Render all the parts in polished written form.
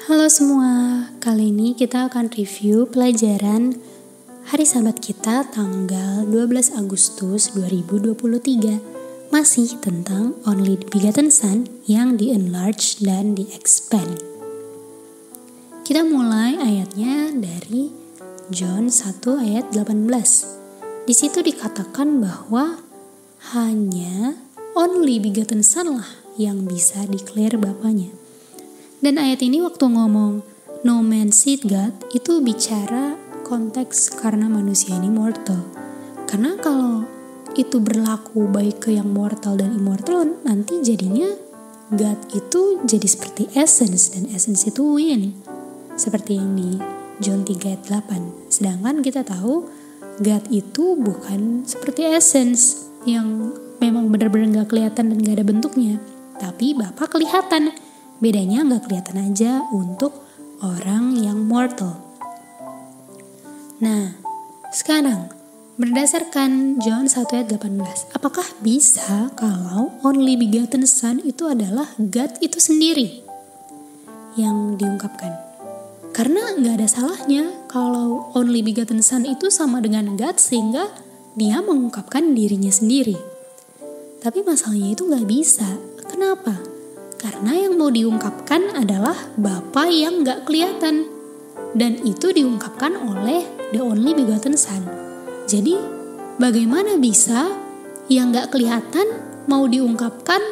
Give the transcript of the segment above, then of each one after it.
Halo semua, kali ini kita akan review pelajaran Hari Sahabat kita tanggal 12 Agustus 2023. Masih tentang Only the Begotten Son yang di-enlarge dan di-expand. Kita mulai ayatnya dari John 1 ayat 18. Di situ dikatakan bahwa hanya Only Begotten Son lah yang bisa declare Bapaknya. Dan ayat ini waktu ngomong no man seeth God itu bicara konteks karena manusia ini mortal. Karena kalau itu berlaku baik ke yang mortal dan immortal, nanti jadinya God itu jadi seperti essence, dan essence itu win. Seperti yang di John 3 ayat 8. Sedangkan kita tahu God itu bukan seperti essence yang memang benar-benar gak kelihatan dan gak ada bentuknya. Tapi Bapa kelihatan. Bedanya gak kelihatan aja untuk orang yang mortal. Nah, sekarang berdasarkan John 1 ayat 18, apakah bisa kalau Only Begotten Son itu adalah God itu sendiri yang diungkapkan? Karena gak ada salahnya kalau Only Begotten Son itu sama dengan God sehingga dia mengungkapkan dirinya sendiri. Tapi masalahnya itu gak bisa. Kenapa? Karena yang mau diungkapkan adalah Bapa yang gak kelihatan. Dan itu diungkapkan oleh The Only Begotten Son. Jadi bagaimana bisa yang gak kelihatan mau diungkapkan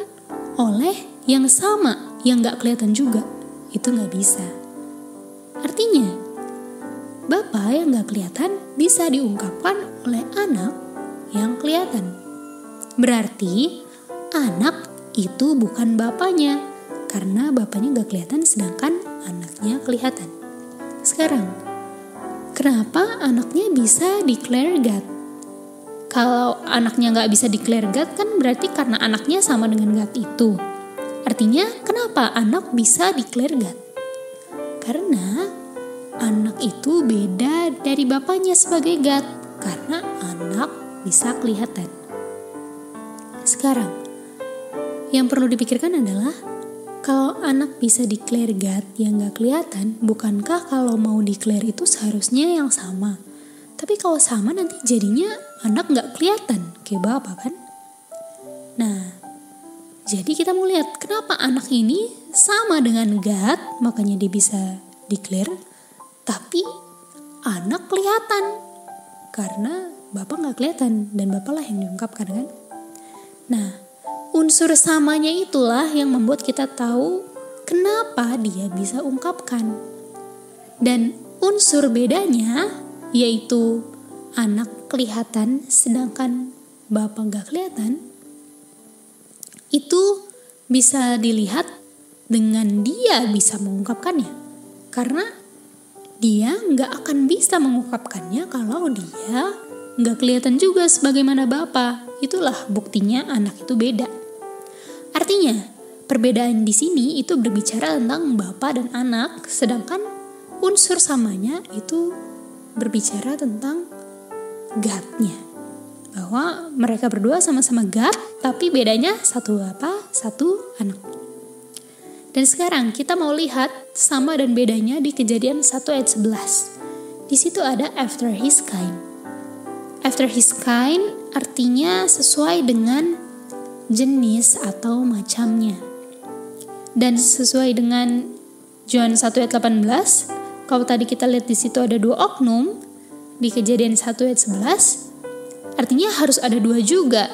oleh yang sama, yang gak kelihatan juga? Itu gak bisa. Artinya Bapa yang gak kelihatan bisa diungkapkan oleh anak yang kelihatan. Berarti anak itu bukan bapaknya, karena bapaknya gak kelihatan sedangkan anaknya kelihatan. Sekarang, kenapa anaknya bisa declare God? Kalau anaknya gak bisa declare God kan berarti karena anaknya sama dengan God itu. Artinya kenapa anak bisa declare God? Karena anak itu beda dari bapaknya sebagai God, karena anak bisa kelihatan. Sekarang, yang perlu dipikirkan adalah kalau anak bisa declare God yang gak kelihatan, bukankah kalau mau declare itu seharusnya yang sama? Tapi kalau sama nanti jadinya anak gak kelihatan kayak Bapak kan? Nah, jadi kita mau lihat kenapa anak ini sama dengan God, makanya dia bisa declare, tapi anak kelihatan karena Bapak gak kelihatan dan Bapak lah yang diungkapkan kan? Nah, unsur samanya itulah yang membuat kita tahu kenapa dia bisa ungkapkan. Dan unsur bedanya yaitu anak kelihatan sedangkan Bapak gak kelihatan. Itu bisa dilihat dengan dia bisa mengungkapkannya. Karena dia gak akan bisa mengungkapkannya kalau dia gak kelihatan juga sebagaimana Bapak. Itulah buktinya anak itu beda. Artinya, perbedaan di sini itu berbicara tentang Bapa dan anak, sedangkan unsur samanya itu berbicara tentang God-nya. Bahwa mereka berdua sama-sama God, tapi bedanya satu Bapa, satu anak. Dan sekarang kita mau lihat sama dan bedanya di Kejadian 1 ayat 11. Di situ ada after his kind. After his kind artinya sesuai dengan jenis atau macamnya. Dan sesuai dengan John 1 ayat 18, kalau tadi kita lihat di situ ada 2 oknum, di Kejadian 1 ayat 11, artinya harus ada 2 juga,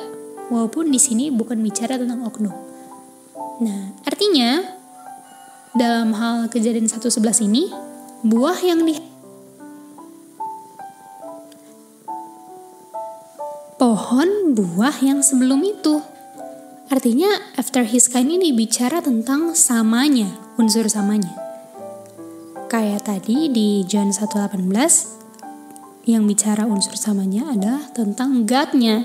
walaupun di sini bukan bicara tentang oknum. Nah, artinya dalam hal Kejadian 1:11 ini, buah yang pohon buah yang sebelum itu. Artinya after his kind ini bicara tentang samanya, unsur samanya. Kayak tadi di John 1:18 yang bicara unsur samanya adalah tentang God-nya.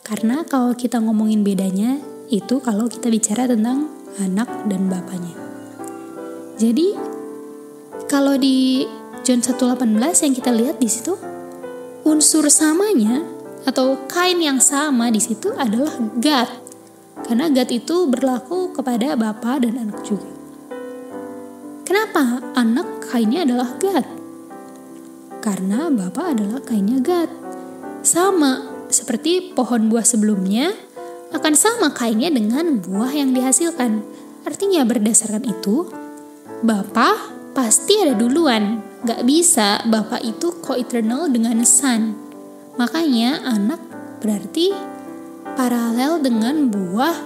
Karena kalau kita ngomongin bedanya itu kalau kita bicara tentang anak dan bapaknya. Jadi kalau di John 1:18 yang kita lihat di situ unsur samanya atau kind yang sama di situ adalah God. Karena God itu berlaku kepada Bapa dan anak juga. Kenapa anak kainnya adalah Gad? Karena Bapa adalah kainnya Gad. Sama seperti pohon buah sebelumnya, akan sama kainnya dengan buah yang dihasilkan. Artinya berdasarkan itu, Bapa pasti ada duluan. Gak bisa Bapa itu co-eternal dengan Son. Makanya anak berarti paralel dengan buah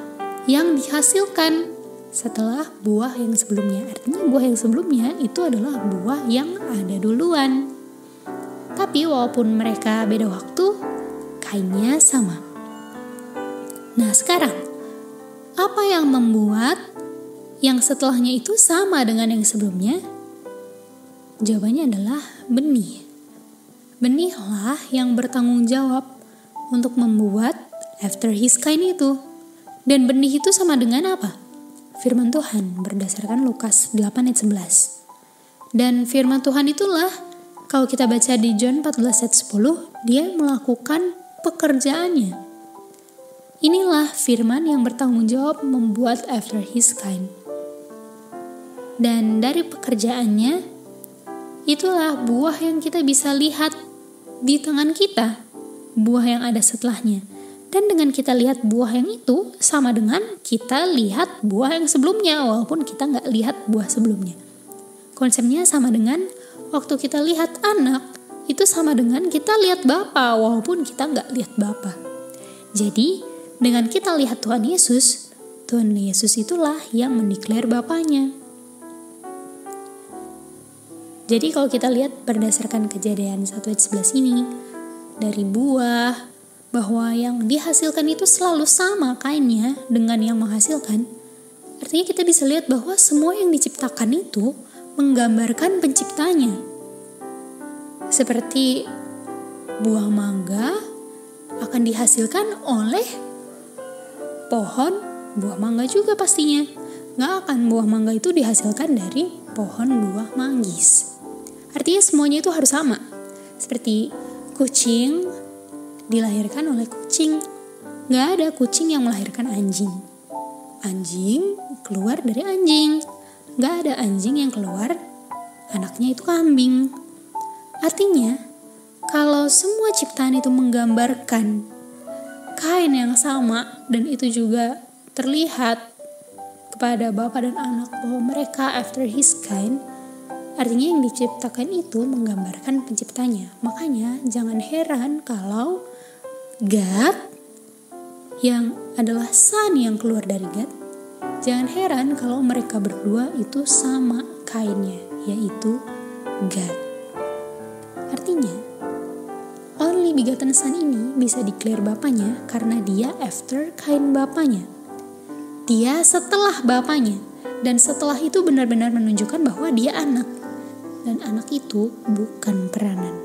yang dihasilkan setelah buah yang sebelumnya. Artinya buah yang sebelumnya itu adalah buah yang ada duluan. Tapi walaupun mereka beda waktu, kainnya sama. Nah sekarang, apa yang membuat yang setelahnya itu sama dengan yang sebelumnya? Jawabannya adalah benih. Benihlah yang bertanggung jawab untuk membuat after his kind itu. Dan benih itu sama dengan apa? Firman Tuhan berdasarkan Lukas 8 ayat 11. Dan firman Tuhan itulah, kalau kita baca di John 14 ayat 10, dia melakukan pekerjaannya. Inilah firman yang bertanggung jawab membuat after his kind. Dan dari pekerjaannya, itulah buah yang kita bisa lihat di tangan kita, buah yang ada setelahnya. Dan dengan kita lihat buah yang itu, sama dengan kita lihat buah yang sebelumnya, walaupun kita gak lihat buah sebelumnya. Konsepnya sama dengan waktu kita lihat anak, itu sama dengan kita lihat Bapa, walaupun kita gak lihat Bapa. Jadi, dengan kita lihat Tuhan Yesus itulah yang mendeklar Bapanya. Jadi kalau kita lihat berdasarkan Kejadian 1 ayat 11 ini, dari buah, bahwa yang dihasilkan itu selalu sama kainnya dengan yang menghasilkan. Artinya kita bisa lihat bahwa semua yang diciptakan itu menggambarkan penciptanya. Seperti buah mangga akan dihasilkan oleh pohon buah mangga juga pastinya. Gak akan buah mangga itu dihasilkan dari pohon buah manggis. Artinya semuanya itu harus sama. Seperti kucing dilahirkan oleh kucing. Gak ada kucing yang melahirkan anjing. Anjing keluar dari anjing. Gak ada anjing yang keluar anaknya itu kambing. Artinya kalau semua ciptaan itu menggambarkan kain yang sama, dan itu juga terlihat kepada Bapa dan anak bahwa mereka after his kind, artinya yang diciptakan itu menggambarkan penciptanya. Makanya jangan heran kalau God yang adalah Son yang keluar dari God, jangan heran kalau mereka berdua itu sama kainnya, yaitu God. Artinya only begotten Son ini bisa declare Bapanya karena dia after kain Bapanya. Dia setelah Bapanya, dan setelah itu benar-benar menunjukkan bahwa dia anak, dan anak itu bukan peranan.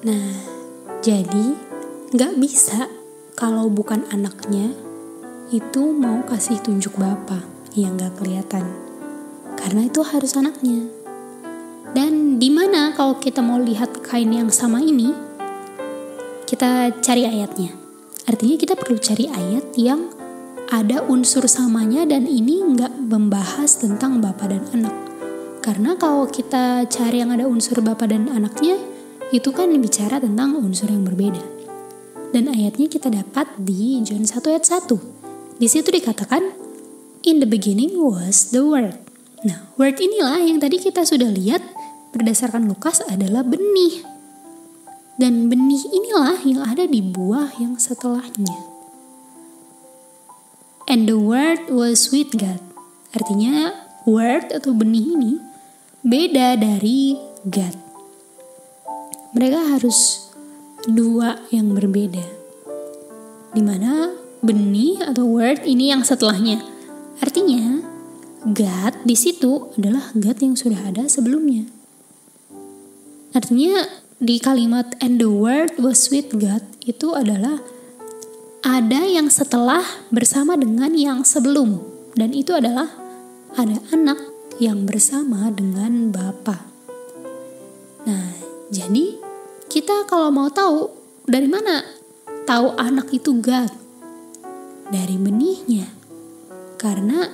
Nah, jadi gak bisa kalau bukan anaknya itu mau kasih tunjuk Bapa yang gak kelihatan, karena itu harus anaknya. Dan dimana kalau kita mau lihat kain yang sama ini, kita cari ayatnya. Artinya kita perlu cari ayat yang ada unsur samanya dan ini gak membahas tentang Bapa dan anak. Karena kalau kita cari yang ada unsur Bapa dan anaknya, itu kan bicara tentang unsur yang berbeda. Dan ayatnya kita dapat di John 1 ayat 1. Di situ dikatakan, in the beginning was the word. Nah, word inilah yang tadi kita sudah lihat berdasarkan Lukas adalah benih. Dan benih inilah yang ada di buah yang setelahnya. And the word was with God. Artinya word atau benih ini beda dari God. Mereka harus dua yang berbeda. Dimana benih atau word ini yang setelahnya. Artinya God di situ adalah God yang sudah ada sebelumnya. Artinya di kalimat and the word was with God itu adalah ada yang setelah bersama dengan yang sebelum. Dan itu adalah ada anak yang bersama dengan Bapa. Nah, jadi kita kalau mau tahu dari mana tahu anak itu God, dari benihnya. Karena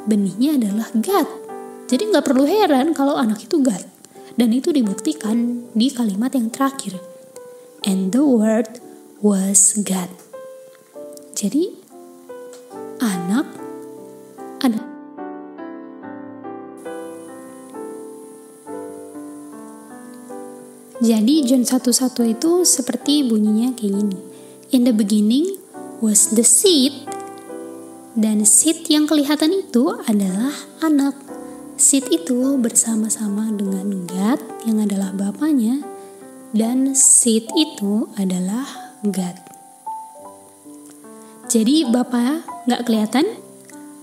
benihnya adalah God. Jadi gak perlu heran kalau anak itu God. Dan itu dibuktikan di kalimat yang terakhir. And the word was God. Jadi anak ada. Jadi John 1:1 itu seperti bunyinya kayak gini. In the beginning was the seed. Dan seed yang kelihatan itu adalah anak. Seed itu bersama-sama dengan God yang adalah bapaknya. Dan seed itu adalah God. Jadi bapa gak kelihatan,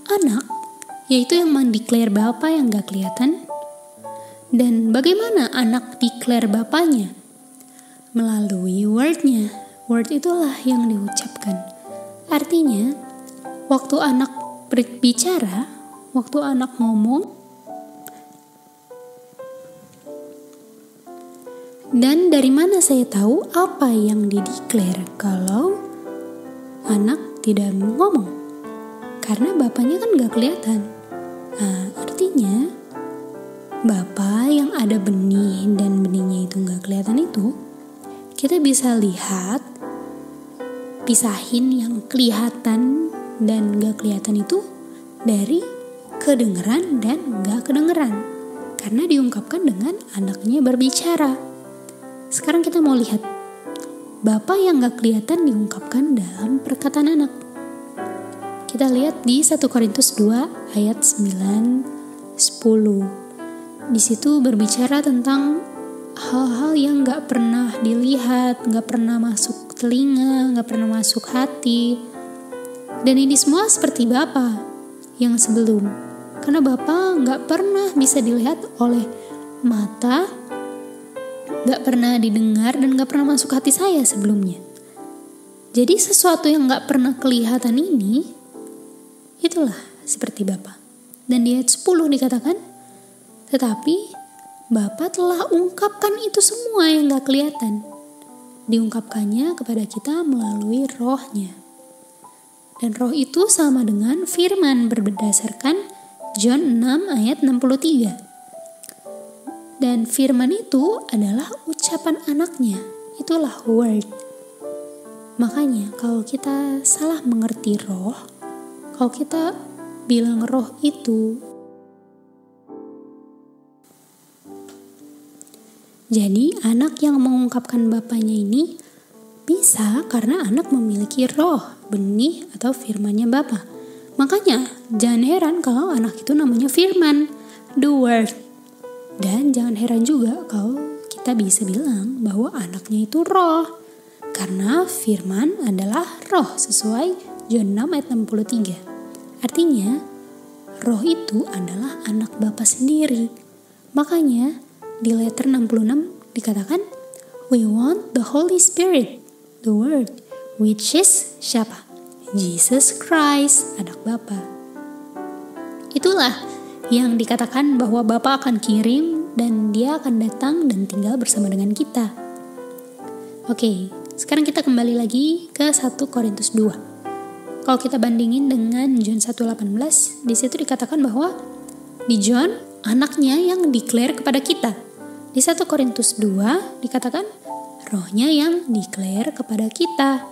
anak yaitu yang mendeklar bapa yang gak kelihatan. Dan bagaimana anak declare bapaknya? Melalui word-nya. Word itulah yang diucapkan. Artinya, waktu anak berbicara, waktu anak ngomong, dan dari mana saya tahu apa yang dideklar kalau anak tidak ngomong? Karena bapaknya kan gak kelihatan. Nah, artinya Bapa yang ada benih dan benihnya itu gak kelihatan itu, kita bisa lihat, pisahin yang kelihatan dan gak kelihatan itu dari kedengeran dan gak kedengeran. Karena diungkapkan dengan anaknya berbicara. Sekarang kita mau lihat, Bapa yang gak kelihatan diungkapkan dalam perkataan anak. Kita lihat di 1 Korintus 2 ayat 9-10. Di situ berbicara tentang hal-hal yang gak pernah dilihat, gak pernah masuk telinga, gak pernah masuk hati. Dan ini semua seperti Bapa yang sebelum. Karena Bapa gak pernah bisa dilihat oleh mata, gak pernah didengar, dan gak pernah masuk hati saya sebelumnya. Jadi sesuatu yang gak pernah kelihatan ini, itulah seperti Bapa. Dan di ayat 10 dikatakan, tetapi Bapa telah ungkapkan itu semua yang gak kelihatan. Diungkapkannya kepada kita melalui rohnya. Dan roh itu sama dengan firman berdasarkan John 6 ayat 63. Dan firman itu adalah ucapan anaknya. Itulah word. Makanya kalau kita salah mengerti roh, kalau kita bilang roh itu, jadi anak yang mengungkapkan bapaknya ini bisa karena anak memiliki roh, benih atau firmannya Bapa. Makanya jangan heran kalau anak itu namanya firman, the word. Dan jangan heran juga kalau kita bisa bilang bahwa anaknya itu roh. Karena firman adalah roh sesuai John 6 ayat 63. Artinya roh itu adalah anak Bapa sendiri. Makanya di letter 66 dikatakan, we want the Holy Spirit, the Word, which is siapa? Jesus Christ, anak Bapa. Itulah yang dikatakan bahwa Bapa akan kirim dan dia akan datang dan tinggal bersama dengan kita. Oke, sekarang kita kembali lagi ke 1 Korintus 2. Kalau kita bandingin dengan John 1:18, di situ dikatakan bahwa di John anaknya yang declare kepada kita. Di 1 Korintus 2 dikatakan rohnya yang declare kepada kita.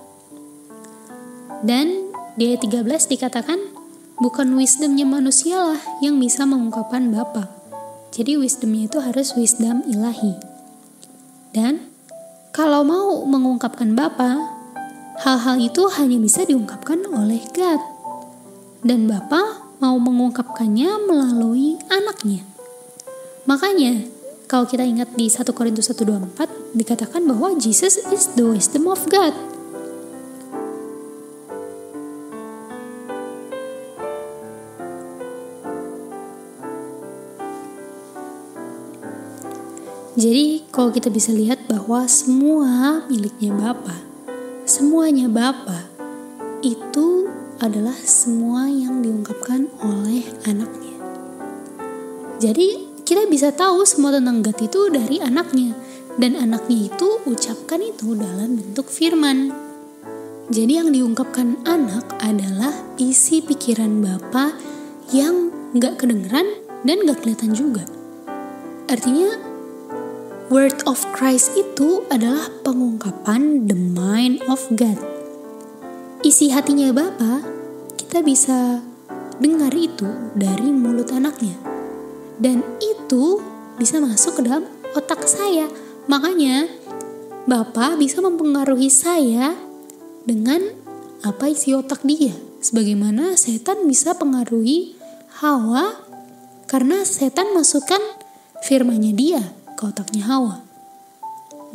Dan di ayat 13 dikatakan bukan wisdomnya manusia lah yang bisa mengungkapkan Bapa. Jadi wisdomnya itu harus wisdom ilahi. Dan kalau mau mengungkapkan Bapa, hal-hal itu hanya bisa diungkapkan oleh God. Dan Bapa mau mengungkapkannya melalui anaknya. Makanya kalau kita ingat di 1 Korintus 1:24 dikatakan bahwa Jesus is the wisdom of God. Jadi kalau kita bisa lihat bahwa semua miliknya Bapa, semuanya Bapa, itu adalah semua yang diungkapkan oleh anaknya. Jadi kita bisa tahu semua tentang God itu dari anaknya. Dan anaknya itu ucapkan itu dalam bentuk firman. Jadi yang diungkapkan anak adalah isi pikiran Bapa yang gak kedengeran dan gak kelihatan juga. Artinya word of Christ itu adalah pengungkapan the mind of God. Isi hatinya Bapa kita bisa dengar itu dari mulut anaknya. Dan itu bisa masuk ke dalam otak saya. Makanya Bapa bisa mempengaruhi saya dengan apa isi otak dia. Sebagaimana setan bisa pengaruhi Hawa karena setan masukkan firman-Nya dia ke otaknya Hawa.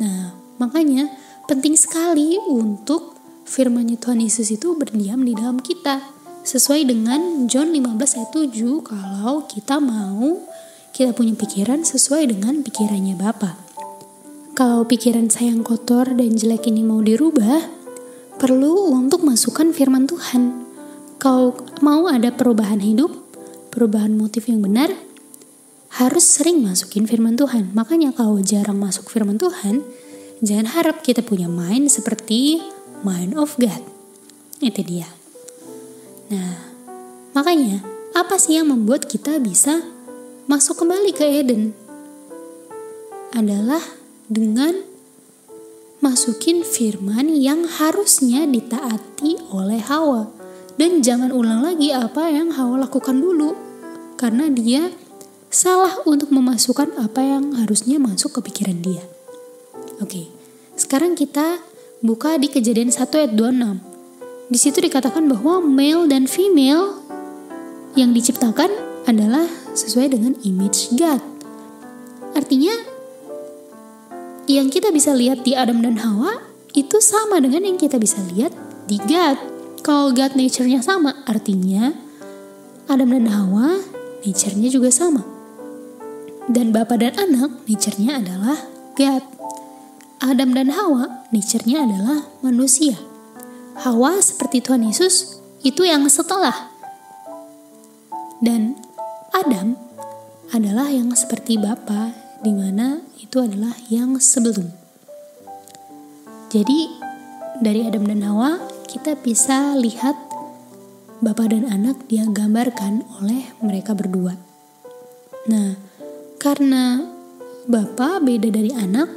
Nah, makanya penting sekali untuk firman-Nya Tuhan Yesus itu berdiam di dalam kita. Sesuai dengan John 15 ayat 7, kalau kita mau, kita punya pikiran sesuai dengan pikirannya Bapa. Kalau pikiran saya yang kotor dan jelek ini mau dirubah, perlu untuk masukkan firman Tuhan. Kalau mau ada perubahan hidup, perubahan motif yang benar, harus sering masukin firman Tuhan. Makanya kalau jarang masuk firman Tuhan, jangan harap kita punya mind seperti mind of God. Itu dia. Nah, makanya apa sih yang membuat kita bisa masuk kembali ke Eden? Adalah dengan masukin firman yang harusnya ditaati oleh Hawa. Dan jangan ulang lagi apa yang Hawa lakukan dulu. Karena dia salah untuk memasukkan apa yang harusnya masuk ke pikiran dia. Oke, sekarang kita buka di Kejadian 1 ayat 26. Di situ dikatakan bahwa male dan female yang diciptakan adalah sesuai dengan image God. Artinya yang kita bisa lihat di Adam dan Hawa itu sama dengan yang kita bisa lihat di God. Kalau God nature-nya sama, artinya Adam dan Hawa nature-nya juga sama. Dan Bapa dan anak nature-nya adalah God. Adam dan Hawa nature-nya adalah manusia. Hawa seperti Tuhan Yesus itu yang setelah. Dan Adam adalah yang seperti Bapa, di mana itu adalah yang sebelum. Jadi dari Adam dan Hawa kita bisa lihat Bapa dan anak dia gambarkan oleh mereka berdua. Nah, karena Bapa beda dari anak,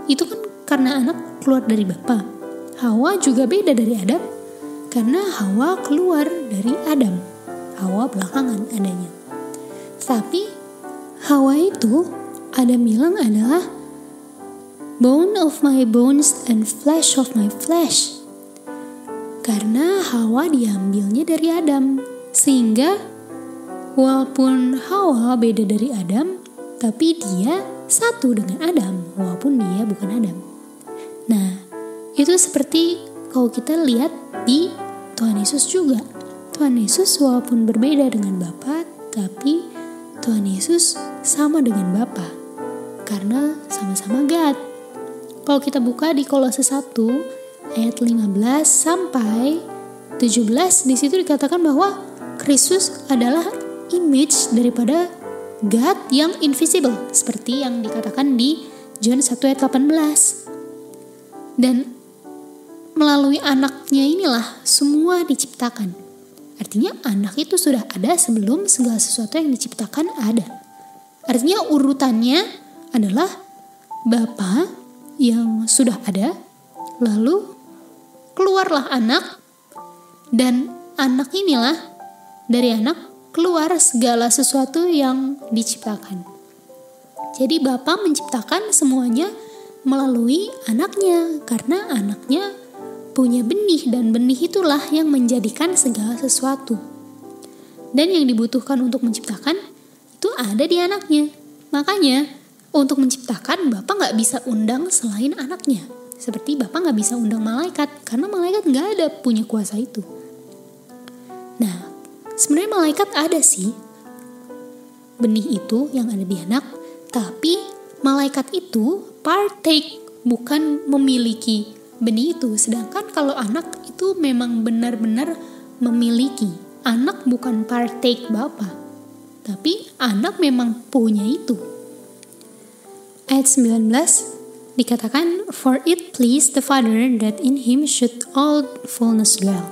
itu kan karena anak keluar dari Bapa. Hawa juga beda dari Adam karena Hawa keluar dari Adam. Hawa belakangan adanya. Tapi Hawa itu Adam bilang adalah bone of my bones and flesh of my flesh. Karena Hawa diambilnya dari Adam. Sehingga walaupun Hawa beda dari Adam, tapi dia satu dengan Adam walaupun dia bukan Adam. Nah, itu seperti kalau kita lihat di Tuhan Yesus juga. Tuhan Yesus walaupun berbeda dengan Bapa, tapi Tuhan Yesus sama dengan Bapa karena sama-sama God. Kalau kita buka di Kolose 1 ayat 15 sampai 17, di situ dikatakan bahwa Kristus adalah image daripada God yang invisible, seperti yang dikatakan di John 1 ayat 18. Dan melalui anaknya inilah semua diciptakan. Artinya anak itu sudah ada sebelum segala sesuatu yang diciptakan ada. Artinya urutannya adalah Bapa yang sudah ada, lalu keluarlah anak, dan anak inilah dari anak keluar segala sesuatu yang diciptakan. Jadi Bapa menciptakan semuanya melalui anaknya, karena anaknya punya benih, dan benih itulah yang menjadikan segala sesuatu. Dan yang dibutuhkan untuk menciptakan itu ada di anaknya. Makanya untuk menciptakan Bapak gak bisa undang selain anaknya. Seperti Bapak gak bisa undang malaikat, karena malaikat gak ada punya kuasa itu. Nah, sebenarnya malaikat ada sih benih itu yang ada di anak, tapi malaikat itu partake, bukan memiliki benih itu. Sedangkan kalau anak itu memang benar-benar memiliki. Anak bukan partake Bapa, tapi anak memang punya itu. Ayat 19, dikatakan, for it pleased the Father that in him should all fullness dwell.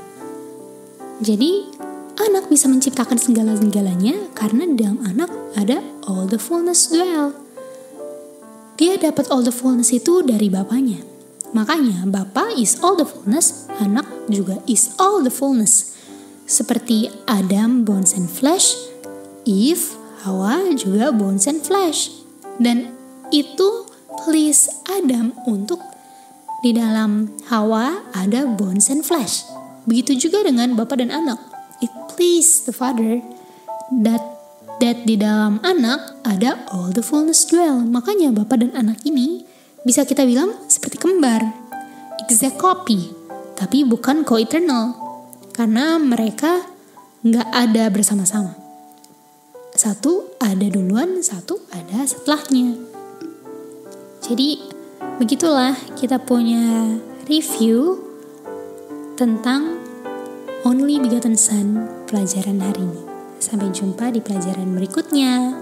Jadi anak bisa menciptakan segala-galanya karena di dalam anak ada all the fullness dwell. Dia dapat all the fullness itu dari bapaknya. Makanya Bapa is all the fullness, anak juga is all the fullness. Seperti Adam bones and flesh, Eve, Hawa juga bones and flesh. Dan itu please Adam untuk di dalam Hawa ada bones and flesh. Begitu juga dengan Bapa dan anak. It please the Father that di dalam anak ada all the fullness dwell. Makanya Bapa dan anak ini bisa kita bilang seperti kembar, exact copy, tapi bukan co-eternal, karena mereka nggak ada bersama-sama. Satu ada duluan, satu ada setelahnya. Jadi begitulah kita punya review tentang Only Begotten Son pelajaran hari ini. Sampai jumpa di pelajaran berikutnya.